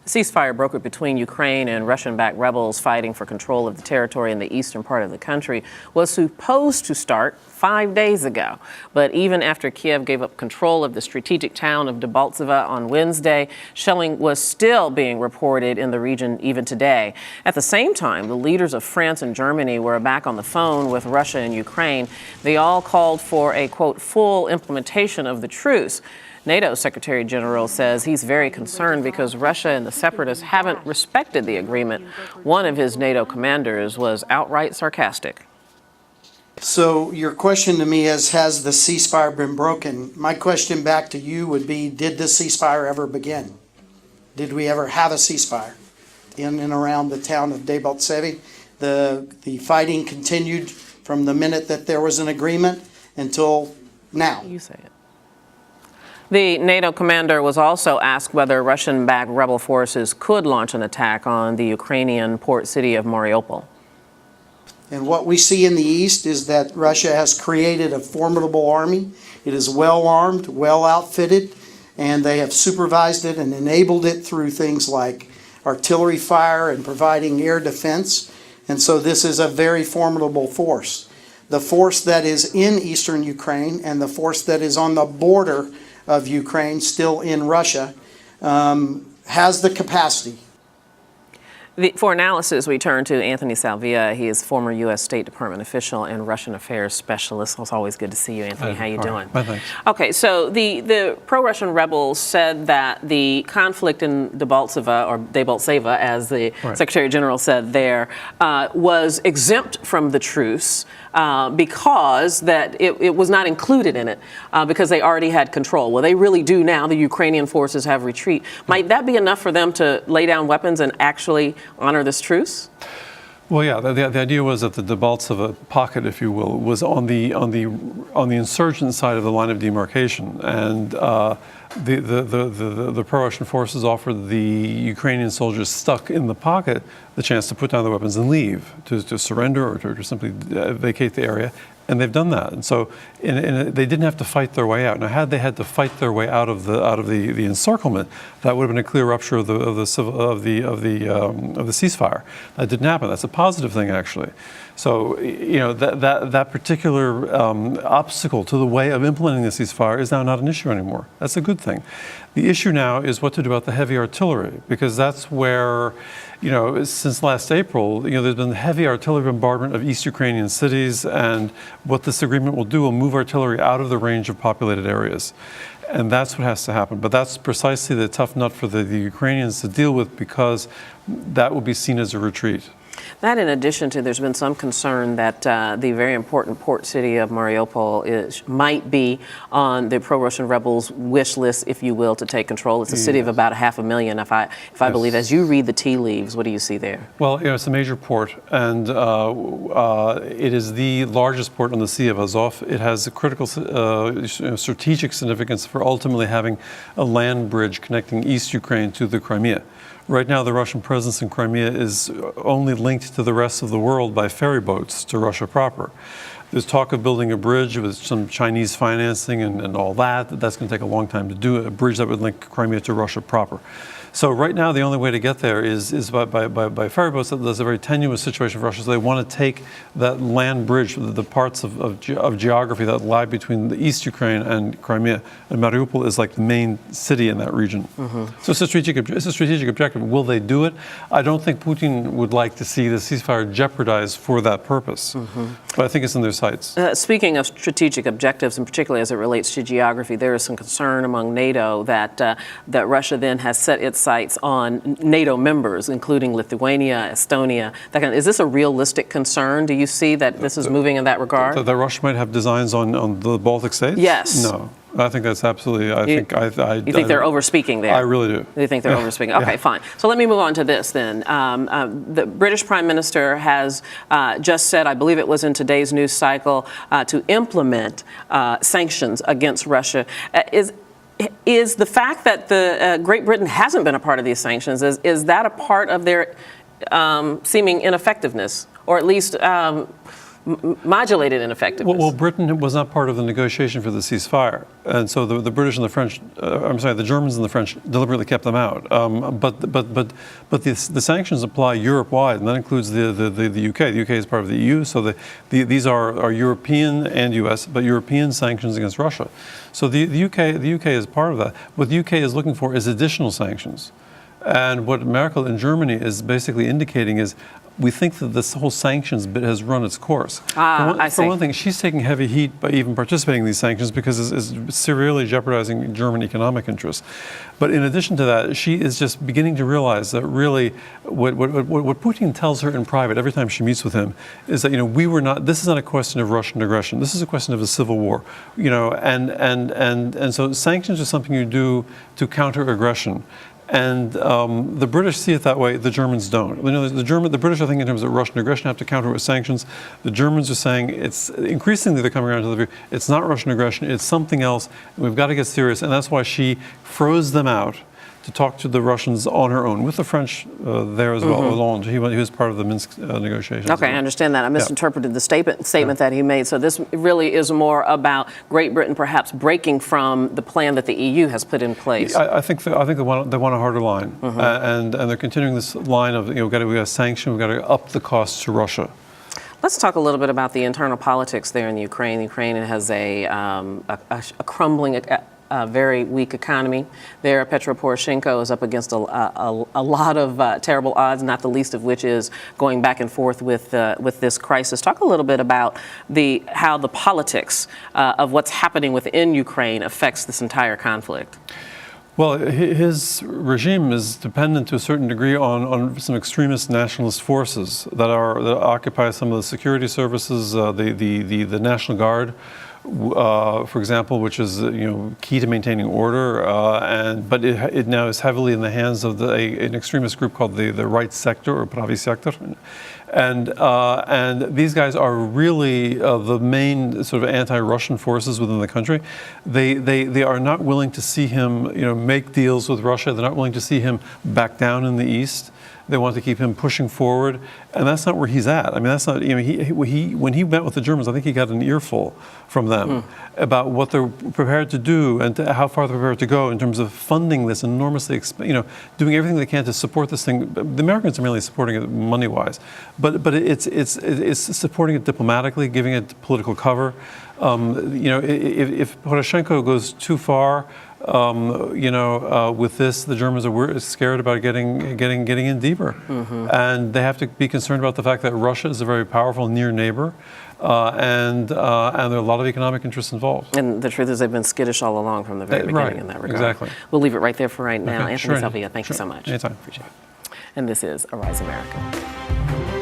Ceasefire brokered between Ukraine and Russian-backed rebels fighting for control of the territory in the eastern part of the country was supposed to start 5 days ago. But even after Kiev gave up control of the strategic town of Debaltseve on Wednesday, shelling was still being reported in the region even today. At the same time, the leaders of France and Germany were back on the phone with Russia and Ukraine. They all called for a, quote, full implementation of the truce. NATO Secretary General says he's very concerned because Russia and the separatists haven't respected the agreement. One of his NATO commanders was outright sarcastic. So your question to me is, has the ceasefire been broken? My question back to you would be, did the ceasefire ever begin? Did we ever have a ceasefire in and around the town of Debaltseve? The fighting continued from the minute that there was an agreement until now. You say it. The NATO commander was also asked whether Russian-backed rebel forces could launch an attack on the Ukrainian port city of Mariupol. And what we see in the east is that Russia has created a formidable army. It is well armed, well outfitted, and they have supervised it and enabled it through things like artillery fire and providing air defense. And so this is a very formidable force. The force that is in eastern Ukraine and the force that is on the border of Ukraine, still in Russia, has the capacity. For analysis, we turn to Anthony Salvia. He is former U.S. State Department official and Russian affairs specialist. It's always good to see you, Anthony. How you doing? Thanks. Okay, so the pro-Russian rebels said that the conflict in Debaltseve, as the Secretary General said there, was exempt from the truce because that it was not included in it because they already had control. Well, they really do now. The Ukrainian forces have retreat. Might that be enough for them to lay down weapons and actually honor this truce? Well, yeah. The idea was that the Debaltseve pocket, if you will, was on the insurgent side of the line of demarcation, and the pro-Russian forces offered the Ukrainian soldiers stuck in the pocket the chance to put down their weapons and leave, to surrender or to simply vacate the area. And they've done that, and so they didn't have to fight their way out. Now, had they had to fight their way out of the encirclement, that would have been a clear rupture of the ceasefire. That didn't happen. That's a positive thing, actually. So, you know, that particular obstacle to the way of implementing the ceasefire is now not an issue anymore. That's a good thing. The issue now is what to do about the heavy artillery, because that's where, you know, since last April, you know, there's been heavy artillery bombardment of East Ukrainian cities, and what this agreement will do will move artillery out of the range of populated areas. And that's what has to happen. But that's precisely the tough nut for the Ukrainians to deal with, because that will be seen as a retreat. That, in addition to, there's been some concern that the very important port city of Mariupol might be on the pro-Russian rebels' wish list, if you will, to take control. It's a city of about 500,000, if I believe. As you read the tea leaves, what do you see there? Well, you know, it's a major port, and it is the largest port on the Sea of Azov. It has a critical strategic significance for ultimately having a land bridge connecting East Ukraine to the Crimea. Right now, the Russian presence in Crimea is only linked to the rest of the world by ferry boats to Russia proper. There's talk of building a bridge with some Chinese financing and all that. That's going to take a long time to do, a bridge that would link Crimea to Russia proper. So right now, the only way to get there is by ferry boats. That's a very tenuous situation for Russia. So they want to take that land bridge, the parts of geography that lie between the East Ukraine and Crimea. And Mariupol is like the main city in that region. So it's a strategic objective. Will they do it? I don't think Putin would like to see the ceasefire jeopardized for that purpose. But I think it's in their sights. Speaking of strategic objectives, and particularly as it relates to geography, there is some concern among NATO that that Russia then has set its sights on NATO members, including Lithuania, Estonia. Is this a realistic concern? Do you see that this is moving in that regard? That Russia might have designs on the Baltic states? Yes. No. I think that's absolutely, you think they're overspeaking there? I really do. You think they're overspeaking? Okay, fine. So let me move on to this then. The British Prime Minister has just said, I believe it was in today's news cycle, to implement sanctions against Russia. Is the fact that the Great Britain hasn't been a part of these sanctions, is that a part of their seeming ineffectiveness, or at least modulated ineffectiveness. Well, Britain was not part of the negotiation for the ceasefire, and so the British and the French, the Germans and the French deliberately kept them out. But the sanctions apply Europe-wide, and that includes the UK. The UK is part of the EU, so these are European and US, but European sanctions against Russia. So the UK is part of that. What the UK is looking for is additional sanctions. And what Merkel in Germany is basically indicating is, we think that this whole sanctions bit has run its course. For one thing, she's taking heavy heat by even participating in these sanctions because it's severely jeopardizing German economic interests. But in addition to that, she is just beginning to realize that really what Putin tells her in private every time she meets with him is that, this is not a question of Russian aggression. This is a question of a civil war. And so sanctions are something you do to counter aggression. And the British see it that way. The Germans don't. The British are thinking in terms of Russian aggression, have to counter with sanctions. The Germans are saying it's increasingly they're coming around to the view it's not Russian aggression, it's something else. And we've got to get serious. And that's why she froze them out to talk to the Russians on her own, with the French there as well. Hollande, he was part of the Minsk negotiations. Okay, I understand that. I misinterpreted the statement that he made. So this really is more about Great Britain perhaps breaking from the plan that the EU has put in place. I think they want a harder line, and they're continuing this line of we got to sanction, we've got to up the costs to Russia. Let's talk a little bit about the internal politics there in Ukraine. Ukraine has a crumbling, very weak economy there. Petro Poroshenko is up against a lot of terrible odds, not the least of which is going back and forth with this crisis. Talk a little bit about how the politics of what's happening within Ukraine affects this entire conflict. Well, his regime is dependent to a certain degree on some extremist nationalist forces that occupy some of the security services, the National Guard, for example, which is key to maintaining order, but it now is heavily in the hands of an extremist group called the Right Sector, or Pravi Sector, and these guys are really the main sort of anti-Russian forces within the country. They are not willing to see him make deals with Russia. They're not willing to see him back down in the east. They want to keep him pushing forward, and that's not where he's at. I mean, that's not. When he met with the Germans, I think he got an earful from them about what they're prepared to do and how far they're prepared to go in terms of funding this enormously, doing everything they can to support this thing. The Americans are merely supporting it money-wise, but it's supporting it diplomatically, giving it political cover. If Poroshenko goes too far. With this, the Germans are scared about getting in deeper, and they have to be concerned about the fact that Russia is a very powerful near neighbor, and there are a lot of economic interests involved. And the truth is, they've been skittish all along from the very beginning in that regard. Exactly. We'll leave it right there for right now. Okay, Anthony Salvia, thank you so much. Anytime. Appreciate it. And this is Arise America.